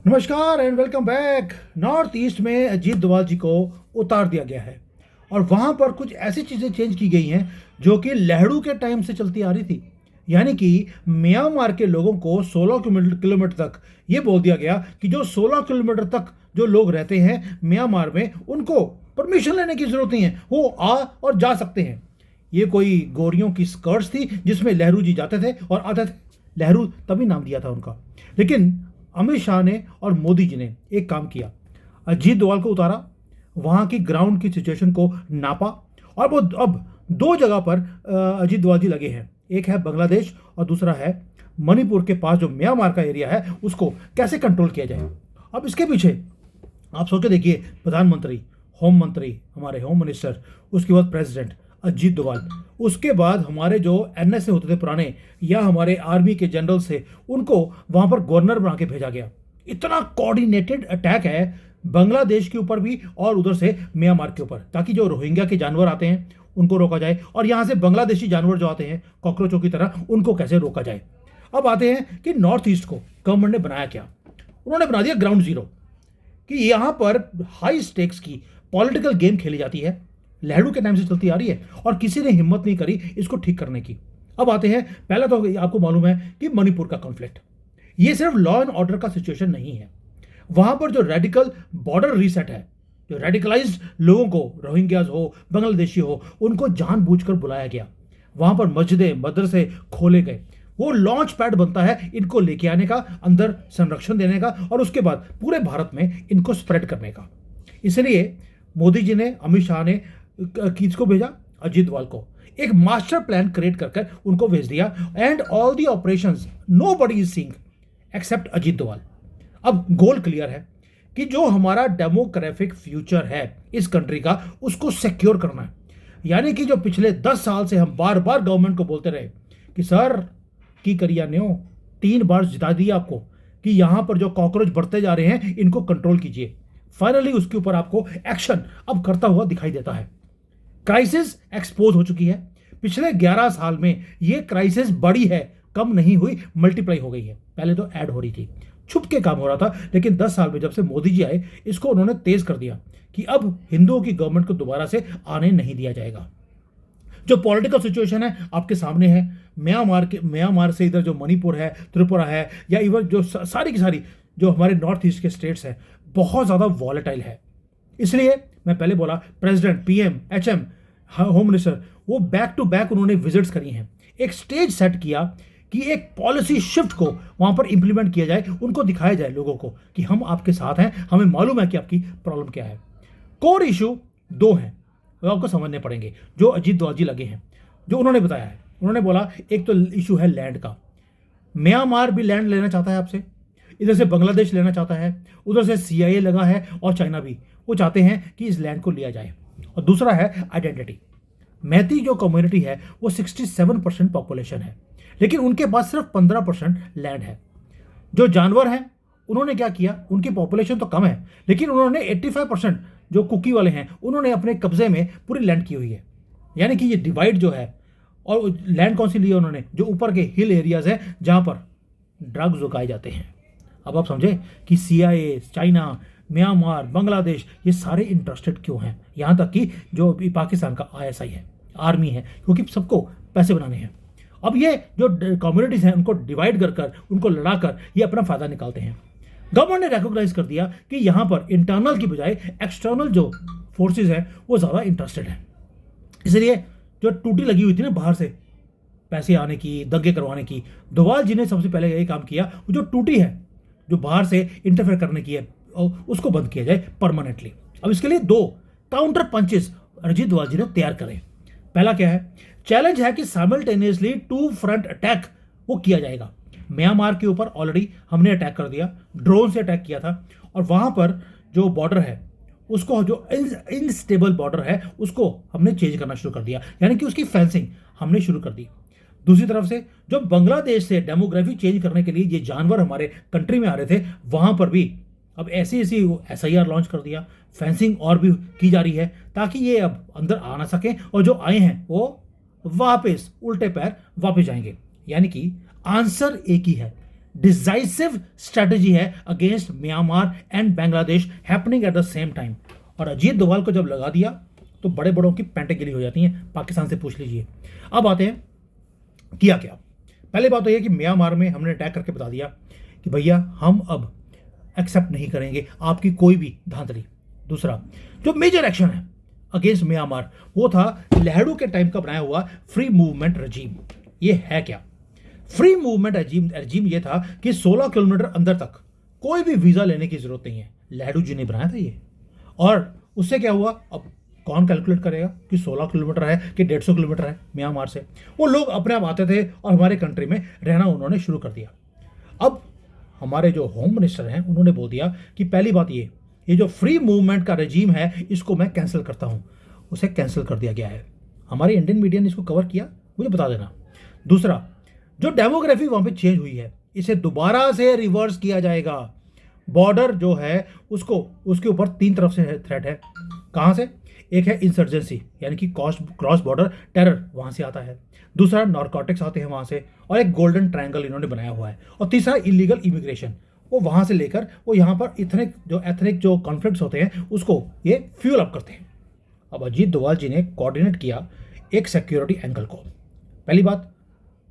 नमस्कार and welcome back. North east में अजीत डोभाल जी को उतार दिया गया है और वहां पर कुछ ऐसी चीज़ें चेंज की गई हैं जो कि नेहरू के टाइम से चलती आ रही थी। यानी कि म्यांमार के लोगों को 16 किलोमीटर तक ये बोल दिया गया कि जो 16 किलोमीटर तक जो लोग रहते हैं म्यांमार में उनको परमिशन लेने की जरूरत नहीं है, वो आ और जा सकते हैं। ये कोई गोरियों की स्कर्ट्स थी जिसमें नेहरू जी जाते थे और आते थे। नेहरू तभी नाम दिया था उनका। लेकिन अमित शाह ने और मोदी जी ने एक काम किया, अजीत डोभाल को उतारा, वहां की ग्राउंड की सिचुएशन को नापा और वो अब दो जगह पर अजीत डोभाल जी लगे हैं। एक है बांग्लादेश और दूसरा है मणिपुर के पास जो म्यांमार का एरिया है उसको कैसे कंट्रोल किया जाए। अब इसके पीछे आप सोच के देखिए, प्रधानमंत्री, होम मंत्री, हमारे होम मिनिस्टर, उसके बाद प्रेसिडेंट अजीत डोभाल, उसके बाद हमारे जो एनएसए होते थे पुराने या हमारे आर्मी के जनरल थे उनको वहां पर गवर्नर बना के भेजा गया। इतना कोऑर्डिनेटेड अटैक है बांग्लादेश के ऊपर भी और उधर से म्यांमार के ऊपर, ताकि जो रोहिंग्या के जानवर आते हैं उनको रोका जाए और यहां से बांग्लादेशी जानवर जो आते हैं कॉकरोचों की तरह उनको कैसे रोका जाए। अब आते हैं कि नॉर्थ ईस्ट को गवर्नमेंट ने बनाया क्या। उन्होंने बना दिया ग्राउंड जीरो, कि यहां पर हाई स्टेक्स की पॉलिटिकल गेम खेली जाती है, नेहरू के टाइम से चलती आ रही है और किसी ने हिम्मत नहीं करी इसको ठीक करने की। अब आते हैं, पहला तो आपको मालूम है कि मणिपुर का कॉन्फ्लिक्ट, ये सिर्फ लॉ एंड ऑर्डर का सिचुएशन नहीं है। वहां पर जो रेडिकल बॉर्डर रीसेट है, जो रेडिकलाइज्ड लोगों को, रोहिंग्याज हो, बांग्लादेशी हो, उनको जानबूझकर बुलाया गया। वहां पर मस्जिदें, मदरसे खोले गए। वो लॉन्च पैड बनता है इनको लेके आने का, अंदर संरक्षण देने का और उसके बाद पूरे भारत में इनको स्प्रेड करने का। इसलिए मोदी जी ने, अमित शाह ने किसको भेजा? अजीत डोभाल को। एक मास्टर प्लान क्रिएट कर उनको भेज दिया and all the operations nobody is seeing except Ajit Doval. अब गोल क्लियर है कि जो हमारा डेमोग्राफिक फ्यूचर है इस कंट्री का उसको सिक्योर करना है। यानी कि जो पिछले 10 साल से हम बार बार गवर्नमेंट को बोलते रहे कि सर की करिया न्यो, 3 बार जिता दिया आपको कि यहां पर जो कॉकरोच बढ़ते जा रहे हैं इनको कंट्रोल कीजिए। फाइनली उसके ऊपर आपको एक्शन अब करता हुआ दिखाई देता है। क्राइसिस एक्सपोज हो चुकी है। पिछले 11 साल में ये क्राइसिस बड़ी है, कम नहीं हुई, मल्टीप्लाई हो गई है। पहले तो ऐड हो रही थी, छुप के काम हो रहा था, लेकिन 10 साल में जब से मोदी जी आए इसको उन्होंने तेज कर दिया कि अब हिंदुओं की गवर्नमेंट को दोबारा से आने नहीं दिया जाएगा। जो पॉलिटिकल सिचुएशन है आपके सामने है। म्यांमार से इधर जो मणिपुर है, त्रिपुरा है, या इवन जो सारी की सारी जो हमारे नॉर्थ ईस्ट के स्टेट्स हैं बहुत ज्यादा वॉलेटाइल है। इसलिए मैं पहले बोला, president, PM, HM, home minister, वो बैक टू बैक उन्होंने विजिट्स करी हैं। एक स्टेज सेट किया कि एक पॉलिसी शिफ्ट को वहां पर इंप्लीमेंट किया जाए, उनको दिखाया जाए लोगों को कि हम आपके साथ हैं, हमें मालूम है कि आपकी प्रॉब्लम क्या है। कोर इशू 2 हैं, वो आपको समझने पड़ेंगे जो अजीत डोभाल जी लगे हैं, जो उन्होंने बताया है। उन्होंने बोला एक तो इशू है लैंड का, म्यांमार भी लैंड लेना चाहता है आपसे, इधर से बांग्लादेश लेना चाहता है, उधर से सीआईए लगा है और चाइना भी, वो चाहते हैं कि इस लैंड को लिया जाए। और दूसरा है आइडेंटिटी। मैती जो कम्युनिटी है वो 67% पॉपुलेशन है, लेकिन उनके पास सिर्फ 15% लैंड है। जो जानवर हैं उन्होंने क्या किया, उनकी पॉपुलेशन तो कम है लेकिन उन्होंने 85% जो कुकी वाले हैं उन्होंने अपने कब्जे में पूरी लैंड की हुई है। यानी कि ये डिवाइड जो है, और लैंड कौन सी ली है उन्होंने? जो ऊपर के हिल एरियाज है जहां पर ड्रग्स उगाए जाते हैं। अब आप समझे कि सीआईए, चाइना, म्यांमार, बांग्लादेश, ये सारे इंटरेस्टेड क्यों हैं? यहां तक कि जो पाकिस्तान का आईएसआई है, आर्मी है, क्योंकि सबको पैसे बनाने हैं। अब ये जो कम्युनिटीज हैं उनको डिवाइड कर उनको लड़ाकर ये अपना फायदा निकालते हैं। गवर्नमेंट ने रिकॉग्नाइज कर दिया कि यहां पर इंटरनल की बजाय एक्सटर्नल जो फोर्सेज हैं वो ज्यादा इंटरेस्टेड हैं। इसलिए जो टूटी लगी हुई थी ना बाहर से पैसे आने की, दंगे करवाने की, डोभाल जी ने सबसे पहले यही काम किया। वो जो टूटी है, जो बाहर से इंटरफेयर करने की है, उसको बंद किया जाए परमानेंटली। अब इसके लिए 2 काउंटर पंचेस अजीत डोभाल जी ने तैयार करे। पहला क्या है? चैलेंज है कि साइमल्टेनियसली 2 फ्रंट अटैक वो किया जाएगा। म्यांमार के ऊपर ऑलरेडी हमने अटैक कर दिया, ड्रोन से अटैक किया था, और वहां पर जो बॉर्डर है उसको, जो इनस्टेबल बॉर्डर है उसको हमने चेंज करना शुरू कर दिया, यानी कि उसकी फेंसिंग हमने शुरू कर दी। दूसरी तरफ से जो बांग्लादेश से डेमोग्राफी चेंज करने के लिए ये जानवर हमारे कंट्री में आ रहे थे, वहां पर भी अब ऐसी एसआईआर लॉन्च कर दिया, फेंसिंग और भी की जा रही है ताकि ये अब अंदर आ ना सकें, और जो आए हैं वो वापस उल्टे पैर वापस जाएंगे। यानी कि आंसर एक ही है, डिसाइसिव स्ट्रेटजी है against Myanmar and Bangladesh happening at the same time. और अजीत डोभाल को जब लगा दिया तो बड़े बड़ों की पैंटें गिली हो जाती हैं, पाकिस्तान से पूछ लीजिए। अब आते हैं किया क्या। पहले बात तो यह कि म्यांमार में हमने अटैक करके बता दिया कि भैया हम अब एक्सेप्ट नहीं करेंगे आपकी कोई भी धांधली। दूसरा जो मेजर एक्शन है अगेंस्ट म्यांमार वो था नेहरू के टाइम का बनाया हुआ फ्री मूवमेंट रजीम। ये है क्या? फ्री मूवमेंट रजीम ये था कि 16 किलोमीटर अंदर तक कोई भी वीजा लेने की जरूरत नहीं है। नेहरू जी ने बनाया था ये। और उससे क्या हुआ, अब कौन कैलकुलेट करेगा कि 16 किलोमीटर है कि 150 किलोमीटर है म्यांमार से। वो लोग अपने आप आते थे और हमारे कंट्री में रहना उन्होंने शुरू कर दिया। अब हमारे जो होम मिनिस्टर हैं उन्होंने बोल दिया कि पहली बात ये जो फ्री मूवमेंट का रजीम है इसको मैं कैंसिल करता हूं। उसे कैंसिल कर दिया गया है। हमारे इंडियन मीडिया ने इसको कवर किया, मुझे बता देना। दूसरा जो डेमोग्राफी वहां पे चेंज हुई है इसे दोबारा से रिवर्स किया जाएगा। बॉर्डर जो है उसको उसके ऊपर 3 तरफ से थ्रेट है। कहां से? एक है इंसर्जेंसी यानी कि क्रॉस बॉर्डर टेरर, वहां से आता है। दूसरा नारकोटिक्स आते हैं वहां से, और एक गोल्डन ट्रायंगल इन्होंने बनाया हुआ है। और तीसरा इलीगल इमिग्रेशन, वो वहां से लेकर वो यहाँ पर एथनिक जो कॉन्फ्लिक्ट्स होते हैं उसको ये फ्यूल अप करते हैं। अब अजीत डोभाल जी ने कोऑर्डिनेट किया एक सिक्योरिटी एंगल को। पहली बात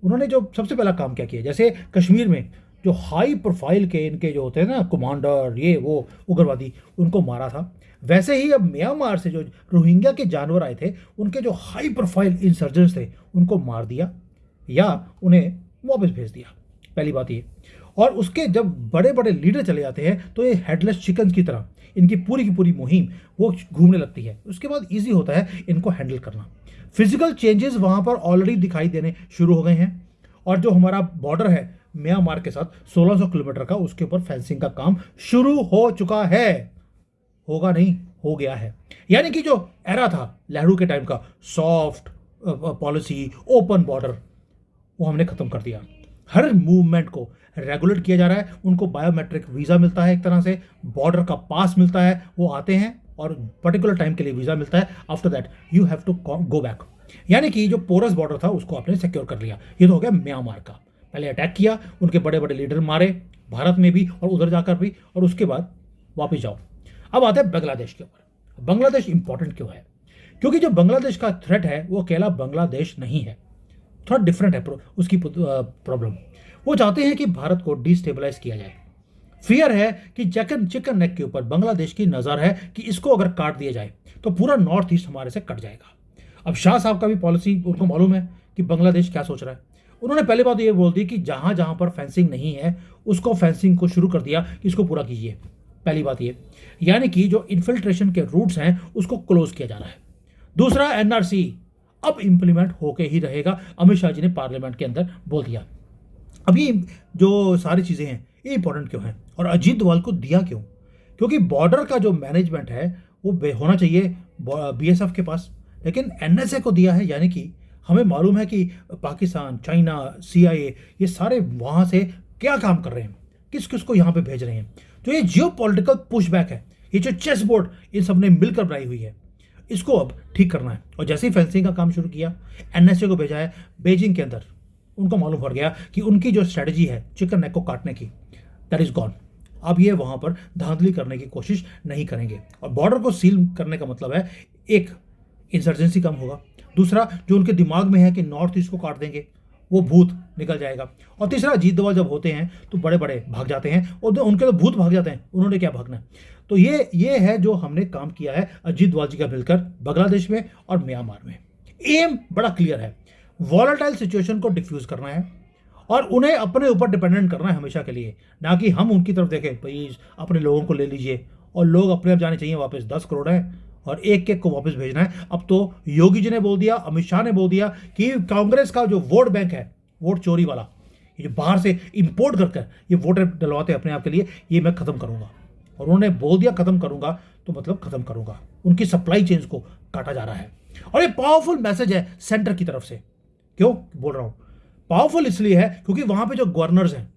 उन्होंने जो सबसे पहला काम क्या किया, जैसे कश्मीर में जो हाई प्रोफाइल के इनके जो होते हैं ना कमांडर ये वो उग्रवादी, उनको मारा था, वैसे ही अब म्यांमार से जो रोहिंग्या के जानवर आए थे उनके जो हाई प्रोफाइल इंसर्जेंट्स थे उनको मार दिया या उन्हें वापस भेज दिया। पहली बात ये। और उसके जब बड़े बड़े लीडर चले जाते हैं तो ये हेडलेस चिकन की तरह इनकी की पूरी मुहिम वो घूमने लगती है। उसके बाद ईजी होता है इनको हैंडल करना। फिजिकल चेंजेस वहां पर ऑलरेडी दिखाई देने शुरू हो गए हैं। और जो हमारा बॉर्डर है म्यांमार के साथ 1600 किलोमीटर का, उसके ऊपर फेंसिंग का काम शुरू हो चुका है। होगा नहीं, हो गया है। यानी कि जो एरा था नेहरू के टाइम का सॉफ्ट पॉलिसी ओपन बॉर्डर, वो हमने खत्म कर दिया। हर मूवमेंट को रेगुलेट किया जा रहा है। उनको बायोमेट्रिक वीजा मिलता है, एक तरह से बॉर्डर का पास मिलता है, वो आते हैं और पर्टिकुलर टाइम के लिए वीजा मिलता है। After that you have to go back. यानी कि जो पोरस बॉर्डर था उसको आपने सिक्योर कर लिया। ये तो हो गया म्यांमार का। पहले अटैक किया, उनके बड़े बड़े लीडर मारे, भारत में भी और उधर जाकर भी, और उसके बाद वापस जाओ। अब आते हैं बांग्लादेश के ऊपर। बांग्लादेश इंपॉर्टेंट क्यों है? क्योंकि जो बांग्लादेश का थ्रेट है वो अकेला बांग्लादेश नहीं है, थोड़ा डिफरेंट है उसकी प्रॉब्लम। वो चाहते हैं कि भारत को डिस्टेबलाइज किया जाए। फियर है कि चिकन नेक के ऊपर बांग्लादेश की नज़र है कि इसको अगर काट दिया जाए तो पूरा नॉर्थ ईस्ट हमारे से कट जाएगा। अब शाह साहब का भी पॉलिसी उनको मालूम है कि बांग्लादेश क्या सोच रहा है। उन्होंने पहले बात ये बोल दी कि जहां जहां पर फेंसिंग नहीं है उसको फेंसिंग को शुरू कर दिया कि इसको पूरा कीजिए। पहली बात ये, यानी कि जो इन्फिल्ट्रेशन के रूट्स हैं उसको क्लोज किया जा रहा है। दूसरा एनआरसी अब इंप्लीमेंट होके ही रहेगा, अमित शाह जी ने पार्लियामेंट के अंदर बोल दिया। अब ये जो सारी चीज़ें हैं ये इंपॉर्टेंट क्यों हैं और अजीत डोभाल को दिया क्यों? क्योंकि बॉर्डर का जो मैनेजमेंट है वो होना चाहिए बीएसएफ के पास, लेकिन एनएसए को दिया है। यानी कि हमें मालूम है कि पाकिस्तान, चाइना, सीआईए ये सारे वहाँ से क्या काम कर रहे हैं, किस किस को यहाँ पे भेज रहे हैं। तो ये जियो पॉलिटिकल पुशबैक है, ये जो चेस बोर्ड इन सब ने मिलकर बनाई हुई है, इसको अब ठीक करना है। और जैसे ही फेंसिंग का काम शुरू किया, एनएसए को भेजा है बेजिंग के अंदर, उनको मालूम पड़ गया कि उनकी जो स्ट्रेटजी है चिकन नेक को काटने की, दैट इज गॉन। अब ये वहाँ पर धांधली करने की कोशिश नहीं करेंगे। और बॉर्डर को सील करने का मतलब है एक इंसर्जेंसी कम होगा, दूसरा जो उनके दिमाग में है कि नॉर्थ ईस्ट को काट देंगे वो भूत निकल जाएगा, और तीसरा अजीत डोभाल जब होते हैं तो बड़े बड़े भाग जाते हैं और उनके तो भूत भाग जाते हैं, उन्होंने क्या भागना। तो ये है जो हमने काम किया है अजीत डोभाल जी का मिलकर बांग्लादेश में और म्यांमार में। एम बड़ा क्लियर है, वॉलेटाइल सिचुएशन को डिफ्यूज करना है और उन्हें अपने ऊपर डिपेंडेंट करना है हमेशा के लिए, ना कि हम उनकी तरफ देखें भाई अपने लोगों को ले लीजिए और लोग अपने आप जाने चाहिए वापस। 10 करोड़ है और एक एक को वापस भेजना है। अब तो योगी जी ने बोल दिया, अमित शाह ने बोल दिया कि कांग्रेस का जो वोट बैंक है, वोट चोरी वाला, ये जो बाहर से इंपोर्ट कर ये वोटर डलवाते अपने आप के लिए, ये मैं खत्म करूंगा। और उन्होंने बोल दिया खत्म करूंगा तो मतलब खत्म करूंगा। उनकी सप्लाई चेन्स को काटा जा रहा है और ये पावरफुल मैसेज है सेंटर की तरफ से। क्यों बोल रहा हूं पावरफुल? इसलिए है क्योंकि वहां पे जो गवर्नर्स हैं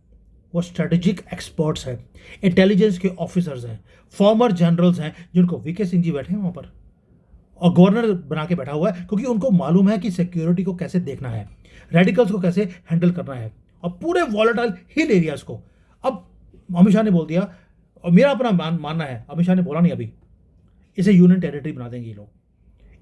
वो स्ट्रेटेजिक एक्सपर्ट्स हैं, इंटेलिजेंस के ऑफिसर्स हैं, फॉर्मर जनरल्स हैं, जिनको वीके सिंह जी बैठे हैं वहां पर और गवर्नर बना के बैठा हुआ है, क्योंकि उनको मालूम है कि सिक्योरिटी को कैसे देखना है, रेडिकल्स को कैसे हैंडल करना है। और पूरे वॉलेटाइल हिल एरियाज को। अब अमित शाह ने बोल दिया, और मेरा अपना मानना है, अमित शाह ने बोला नहीं अभी, इसे यूनियन टेरिटरी बना देंगे ये लोग।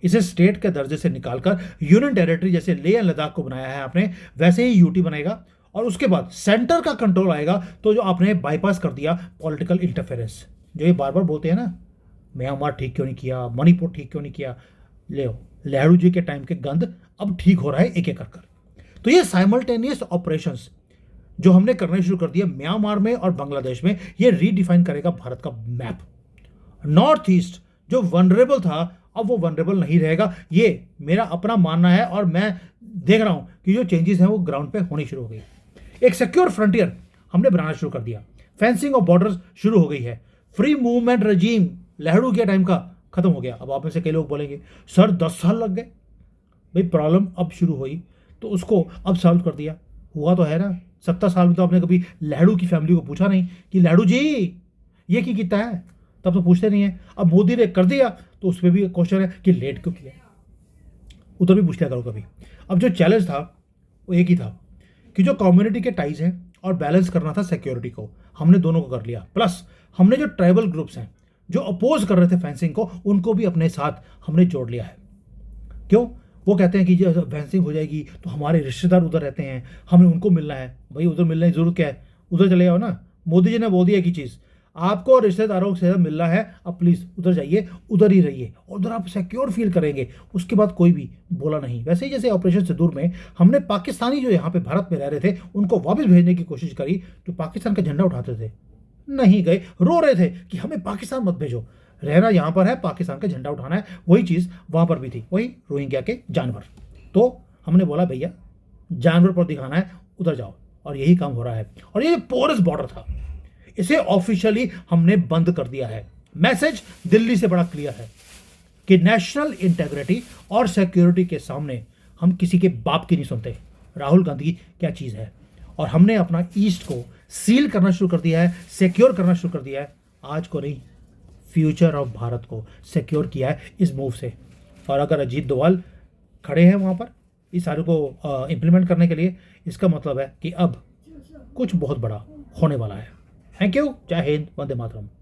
इसे स्टेट के दर्जे से निकालकर यूनियन टेरिटरी, जैसे लेह एंड लद्दाख को बनाया है आपने, वैसे ही यूटी बनेगा, और उसके बाद सेंटर का कंट्रोल आएगा। तो जो आपने बाईपास कर दिया पॉलिटिकल इंटरफेरेंस, जो ये बार बार बोलते हैं ना, म्यांमार ठीक क्यों नहीं किया, मणिपुर ठीक क्यों नहीं किया, ले नेहरू जी के टाइम के गंद अब ठीक हो रहा है एक एक कर। तो ये साइमल्टेनियस ऑपरेशंस जो हमने करने शुरू कर दिया म्यांमार में और बांग्लादेश में, ये रीडिफाइन करेगा भारत का मैप। नॉर्थ ईस्ट जो वनरेबल था, अब वो वनरेबल नहीं रहेगा। ये मेरा अपना मानना है, और मैं देख रहा हूं कि जो चेंजेस हैं वो ग्राउंड पे होनी शुरू हो गई। एक सिक्योर फ्रंटियर हमने बनाना शुरू कर दिया, फेंसिंग ऑफ बॉर्डर्स शुरू हो गई है, फ्री मूवमेंट रजीम नेहरू के टाइम का खत्म हो गया। अब आप में से कई लोग बोलेंगे सर 10 साल लग गए। भाई प्रॉब्लम अब शुरू हुई तो उसको अब सॉल्व कर दिया, हुआ तो है ना। 70 साल में तो आपने कभी नेहरू की फैमिली को पूछा नहीं कि नेहरू जी ये की कितना है, तब तो पूछते नहीं है। अब मोदी ने कर दिया तो उस पर भी क्वेश्चन है कि लेट क्यों किया, उधर भी पूछ लिया करो कभी। अब जो चैलेंज था वो एक ही था कि जो कम्युनिटी के टाइज हैं और बैलेंस करना था सिक्योरिटी को, हमने दोनों को कर लिया। प्लस हमने जो ट्राइबल ग्रुप्स हैं जो अपोज कर रहे थे फेंसिंग को, उनको भी अपने साथ हमने जोड़ लिया है। क्यों? वो कहते हैं कि जब फेंसिंग हो जाएगी तो हमारे रिश्तेदार उधर रहते हैं, हमें उनको मिलना है। भाई उधर मिलने की जरूरत क्या है, उधर चले जाओ ना। मोदी जी ने बोल दिया एक ही चीज़, आपको रिश्तेदारों से मिलना है, अब प्लीज़ उधर जाइए, उधर ही रहिए, और उधर आप सिक्योर फील करेंगे। उसके बाद कोई भी बोला नहीं। वैसे ही जैसे ऑपरेशन सिंदूर में हमने पाकिस्तानी जो यहाँ पे भारत में रह रहे थे उनको वापस भेजने की कोशिश करी, जो पाकिस्तान का झंडा उठाते थे, नहीं गए, रो रहे थे कि हमें पाकिस्तान मत भेजो, रहना यहाँ पर है, पाकिस्तान का झंडा उठाना है। वही चीज़ वहाँ पर भी थी, वही रोहिंग्या के जानवर। तो हमने बोला भैया जानवर पर दिखाना है, उधर जाओ, और यही काम हो रहा है। और ये पोरस बॉर्डर था, इसे ऑफिशियली हमने बंद कर दिया है। मैसेज दिल्ली से बड़ा क्लियर है कि नेशनल इंटेग्रिटी और सिक्योरिटी के सामने हम किसी के बाप की नहीं सुनते। राहुल गांधी क्या चीज़ है, और हमने अपना ईस्ट को सील करना शुरू कर दिया है, सिक्योर करना शुरू कर दिया है। आज को नहीं, फ्यूचर ऑफ भारत को सिक्योर किया है इस मूव से। और अगर अजीत डोभाल खड़े हैं वहाँ पर इस सारे को इम्प्लीमेंट करने के लिए, इसका मतलब है कि अब कुछ बहुत बड़ा होने वाला है। Thank you. जय हिंद, वंदे मातरम।